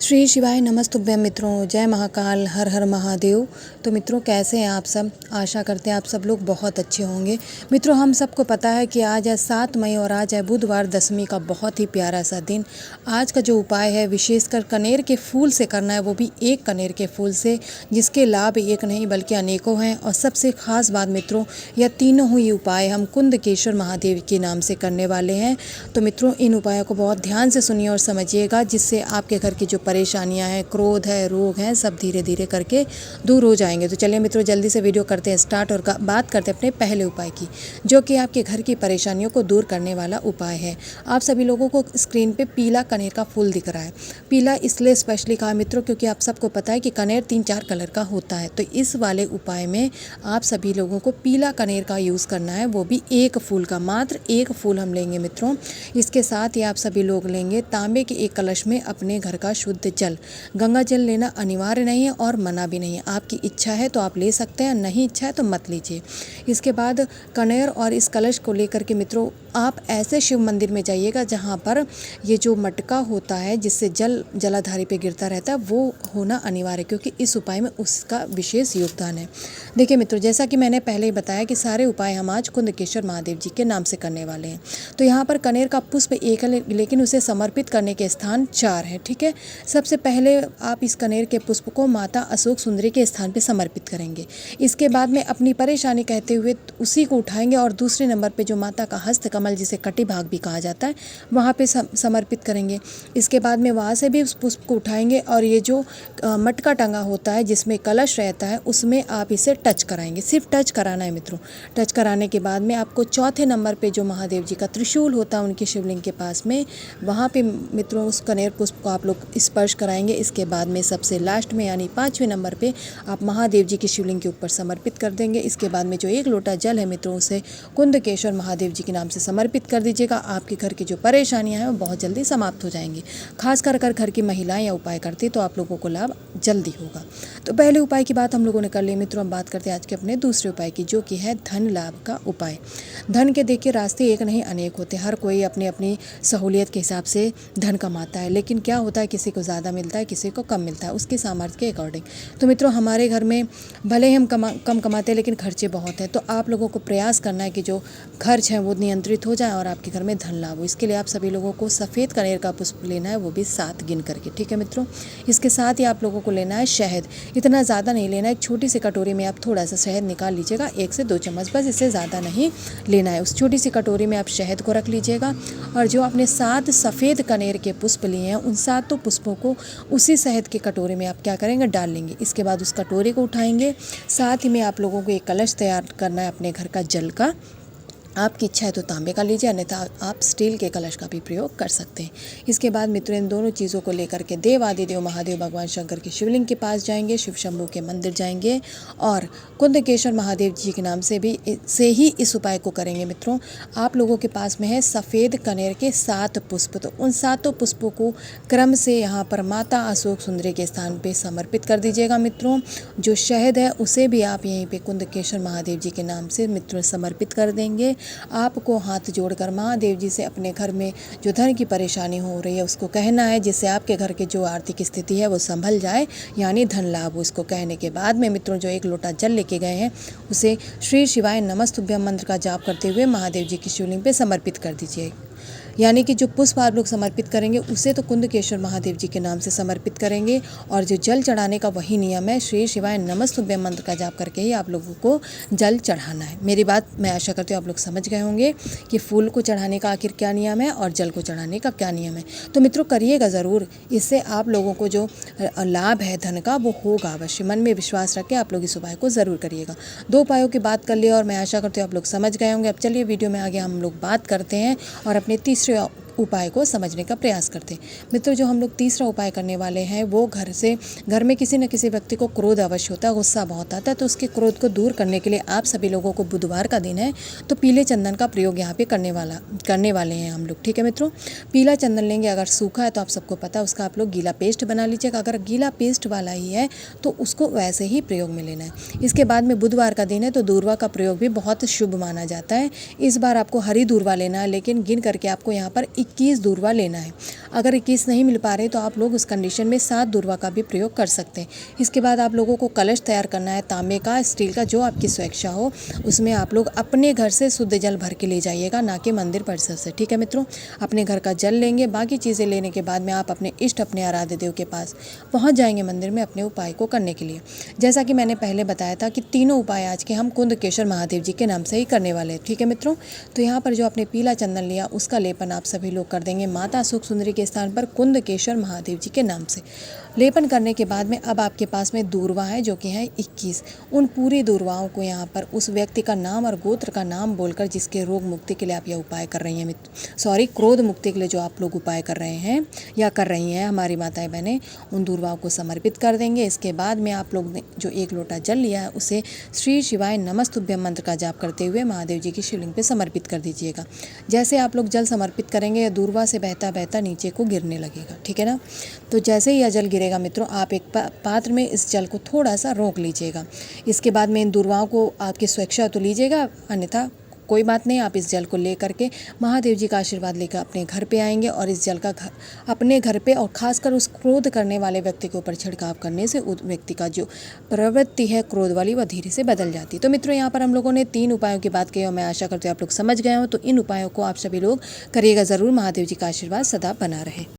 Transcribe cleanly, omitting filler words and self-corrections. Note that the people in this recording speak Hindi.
श्री शिवाय नमस्तुभ्यं मित्रों, जय महाकाल, हर हर महादेव। तो मित्रों, कैसे हैं आप सब? आशा करते हैं आप सब लोग बहुत अच्छे होंगे। मित्रों, हम सबको पता है कि आज है 7 मई और आज है बुधवार, दशमी का बहुत ही प्यारा सा दिन। आज का जो उपाय है विशेषकर कनेर के फूल से करना है, वो भी एक कनेर के फूल से, जिसके लाभ एक नहीं बल्कि अनेकों हैं। और सबसे खास बात मित्रों, यह तीनों ही उपाय हम कुंदकेश्वर महादेव के नाम से करने वाले हैं। तो मित्रों, इन उपायों को बहुत ध्यान से सुनिए और समझिएगा, जिससे आपके घर की जो परेशानियां हैं, क्रोध है, रोग हैं, सब धीरे धीरे करके दूर हो जाएंगे। तो चलिए मित्रों, जल्दी से वीडियो करते हैं स्टार्ट और बात करते हैं अपने पहले उपाय की, जो कि आपके घर की परेशानियों को दूर करने वाला उपाय है। आप सभी लोगों को स्क्रीन पे पीला कनेर का फूल दिख रहा है। पीला इसलिए स्पेशली कहा मित्रों, क्योंकि आप सबको पता है कि कनेर 3-4 कलर का होता है। तो इस वाले उपाय में आप सभी लोगों को पीला कनेर का यूज़ करना है, वो भी एक फूल का, मात्र एक फूल हम लेंगे मित्रों। इसके साथ ही आप सभी लोग लेंगे तांबे के एक कलश में अपने घर का शुद्ध जल। गंगा जल लेना अनिवार्य नहीं है और मना भी नहीं है, आपकी इच्छा है तो आप ले सकते हैं, नहीं इच्छा है तो मत लीजिए। इसके बाद कनेर और इस कलश को लेकर के मित्रों, आप ऐसे शिव मंदिर में जाइएगा जहाँ पर ये जो मटका होता है जिससे जल जलाधारी पे गिरता रहता है, वो होना अनिवार्य है, क्योंकि इस उपाय में उसका विशेष योगदान है। देखिए मित्रों, जैसा कि मैंने पहले ही बताया कि सारे उपाय हम आज कुंदकेश्वर महादेव जी के नाम से करने वाले हैं। तो यहाँ पर कनेर का पुष्प एक है, लेकिन उसे समर्पित करने के स्थान 4 हैं। ठीक है, सबसे पहले आप इस कनेर के पुष्प को माता अशोक सुंदरी के स्थान पर समर्पित करेंगे। इसके बाद में अपनी परेशानी कहते हुए उसी को उठाएंगे और दूसरे नंबर पर जो माता का हस्त कमल, जिसे कटी भाग भी कहा जाता है, वहाँ पे समर्पित करेंगे। इसके बाद में वहाँ से भी उस पुष्प को उठाएंगे और ये जो मटका टंगा होता है जिसमें कलश रहता है, उसमें आप इसे टच कराएंगे। सिर्फ टच कराना है मित्रों। टच कराने के बाद में आपको चौथे नंबर पे जो महादेव जी का त्रिशूल होता है उनके शिवलिंग के पास में, वहाँ पे मित्रों उस कनेर पुष्प को आप लोग स्पर्श कराएंगे। इसके बाद में सबसे लास्ट में यानी 5वें नंबर पे आप महादेव जी के शिवलिंग के ऊपर समर्पित कर देंगे। इसके बाद में जो 1 लोटा जल है मित्रों, उसे कुंदकेश्वर महादेव जी के नाम से समर्पित कर दीजिएगा। आपके घर की जो परेशानियां हैं वो बहुत जल्दी समाप्त हो जाएंगी। खास कर घर की महिलाएं या उपाय करती तो आप लोगों को लाभ जल्दी होगा। तो पहले उपाय की बात हम लोगों ने कर ली मित्रों। हम बात करते हैं आज के अपने दूसरे उपाय की, जो कि है धन लाभ का उपाय। धन के देखिए रास्ते एक नहीं अनेक होते, हर कोई अपनी अपनी सहूलियत के हिसाब से धन कमाता है, लेकिन क्या होता है किसी को ज़्यादा मिलता है, किसी को कम मिलता है, उसके सामर्थ्य के अकॉर्डिंग। तो मित्रों, हमारे घर में भले ही हम कम कमाते हैं लेकिन खर्चे बहुत हैं। तो आप लोगों को प्रयास करना है कि जो खर्च है वो नियंत्रित हो जाए और आपके घर में धन लाभ हो। इसके लिए आप सभी लोगों को सफ़ेद कनेर का पुष्प लेना है, वो भी 7 गिन करके। ठीक है मित्रों, इसके साथ ही आप लोगों को लेना है शहद। इतना ज़्यादा नहीं लेना है, एक छोटी सी कटोरी में आप थोड़ा सा शहद निकाल लीजिएगा, 1 से 2 चम्मच बस, इससे ज़्यादा नहीं लेना है। उस छोटी सी कटोरी में आप शहद को रख लीजिएगा और जो आपने 7 सफ़ेद कनेर के पुष्प लिए हैं, उन 7 पुष्पों को उसी शहद के कटोरे में आप क्या करेंगे, डाल लेंगे। इसके बाद उस कटोरे को उठाएंगे। साथ ही में आप लोगों को एक कलश तैयार करना है अपने घर का जल का। आपकी इच्छा है तो तांबे का लीजिए, अन्यथा आप स्टील के कलश का भी प्रयोग कर सकते हैं। इसके बाद मित्रों, इन दोनों चीज़ों को लेकर के देवादिदेव महादेव भगवान शंकर के शिवलिंग के पास जाएंगे, शिव शंभू के मंदिर जाएंगे और कुंदकेश्वर महादेव जी के नाम से ही इस उपाय को करेंगे। मित्रों, आप लोगों के पास में है सफ़ेद कनेर के 7 पुष्प, तो उन 7 पुष्पों को क्रम से यहाँ पर माता अशोक सुंदरी के स्थान पर समर्पित कर दीजिएगा। मित्रों, जो शहद है उसे भी आप यहीं पर कुंदकेश्वर महादेव जी के नाम से मित्रों समर्पित कर देंगे। आपको हाथ जोड़कर महादेव जी से अपने घर में जो धन की परेशानी हो रही है उसको कहना है, जिससे आपके घर की जो आर्थिक स्थिति है वो संभल जाए, यानी धन लाभ। उसको कहने के बाद में मित्रों, जो 1 लोटा जल लेके गए हैं उसे श्री शिवाय नमस्तुभ्यं मंत्र का जाप करते हुए महादेव जी की शिवलिंग पे समर्पित कर दीजिए। यानी कि जो पुष्प आप लोग समर्पित करेंगे उसे तो कुंदकेश्वर महादेव जी के नाम से समर्पित करेंगे, और जो जल चढ़ाने का वही नियम है, श्री शिवाय नमस्तुभ्यं मंत्र का जाप करके ही आप लोगों को जल चढ़ाना है। मेरी बात मैं आशा करती हूँ आप लोग समझ गए होंगे कि फूल को चढ़ाने का आखिर क्या नियम है और जल को चढ़ाने का क्या नियम है। तो मित्रों, करिएगा ज़रूर, इससे आप लोगों को जो लाभ है धन का वो होगा अवश्य। मन में विश्वास रख के आप लोग इस उपाय को ज़रूर करिएगा। 2 उपायों की बात कर लिया और मैं आशा करती हूँ आप लोग समझ गए होंगे। अब चलिए वीडियो में आगे हम लोग बात करते हैं और अपने तीसरे उपाय को समझने का प्रयास करते हैं। मित्रों, जो हम लोग तीसरा उपाय करने वाले हैं वो घर में किसी न किसी व्यक्ति को क्रोध अवश्य होता है, गुस्सा बहुत आता है। तो उसके क्रोध को दूर करने के लिए आप सभी लोगों को, बुधवार का दिन है तो पीले चंदन का प्रयोग यहाँ पे करने वाले हैं हम लोग। ठीक है मित्रों, पीला चंदन लेंगे। अगर सूखा है तो आप सबको पता है उसका आप लोग गीला पेस्ट बना लीजिएगा। अगर गीला पेस्ट वाला ही है तो उसको वैसे ही प्रयोग में लेना है। इसके बाद में बुधवार का दिन है तो दूर्वा का प्रयोग भी बहुत शुभ माना जाता है। इस बार आपको हरी दूर्वा लेना है, लेकिन गिन करके आपको यहाँ पर 21 दूर्वा लेना है। अगर 21 नहीं मिल पा रहे तो आप लोग उस कंडीशन में 7 दूर्वा का भी प्रयोग कर सकते हैं। इसके बाद आप लोगों को कलश तैयार करना है, तांबे का, स्टील का, जो आपकी स्वेच्छा हो। उसमें आप लोग अपने घर से शुद्ध जल भर के ले जाइएगा, ना कि मंदिर परिसर से। ठीक है मित्रों, अपने घर का जल लेंगे। बाकी चीज़ें लेने के बाद में आप अपने इष्ट, अपने आराध्य देव के पास पहुंच जाएंगे मंदिर में अपने उपाय को करने के लिए। जैसा कि मैंने पहले बताया था कि तीनों उपाय आज के हम कुंदकेश्वर महादेव जी के नाम से ही करने वाले हैं। ठीक है मित्रों, तो यहाँ पर जो आपने पीला चंदन लिया उसका लेपन आप सभी लोग कर देंगे माता सुख सुंदरी के स्थान पर कुंदकेश्वर महादेव जी के नाम से। लेपन करने के बाद में अब आपके पास में दूर्वा है जो कि है 21। उन पूरी दूर्वाओं को यहाँ पर उस व्यक्ति का नाम और गोत्र का नाम बोलकर जिसके रोग मुक्ति के लिए आप यह उपाय कर रही हैं, क्रोध मुक्ति के लिए जो आप लोग उपाय कर रहे हैं या कर रही हैं हमारी माताएं बहनें, उन दूर्वाओं को समर्पित कर देंगे। इसके बाद में आप लोग ने जो 1 लोटा जल लिया है उसे श्री शिवाय नमस्तुभ्यम मंत्र का जाप करते हुए महादेव जी की शिवलिंग पे समर्पित कर दीजिएगा। जैसे आप लोग जल समर्पित करेंगे, यह दूर्वा से बहता बहता नीचे को गिरने लगेगा। ठीक है ना, तो जैसे ही यह जल गिरेगा मित्रों, आप एक पात्र में इस जल को थोड़ा सा रोक लीजिएगा। इसके बाद में इन दूर्वाओं को आपकी स्वेच्छा तो लीजिएगा, अन्यथा कोई बात नहीं, आप इस जल को ले करके महादेव जी का आशीर्वाद लेकर अपने घर पे आएंगे और इस जल का अपने घर पे और खासकर उस क्रोध करने वाले व्यक्ति के ऊपर छिड़काव करने से उस व्यक्ति का जो प्रवृत्ति है क्रोध वाली वह धीरे से बदल जाती है। तो मित्रों, यहाँ पर हम लोगों ने 3 उपायों की बात की और मैं आशा करती हूँ आप लोग समझ गए हो। तो इन उपायों को आप सभी लोग करिएगा ज़रूर। महादेव जी का आशीर्वाद सदा बना रहे।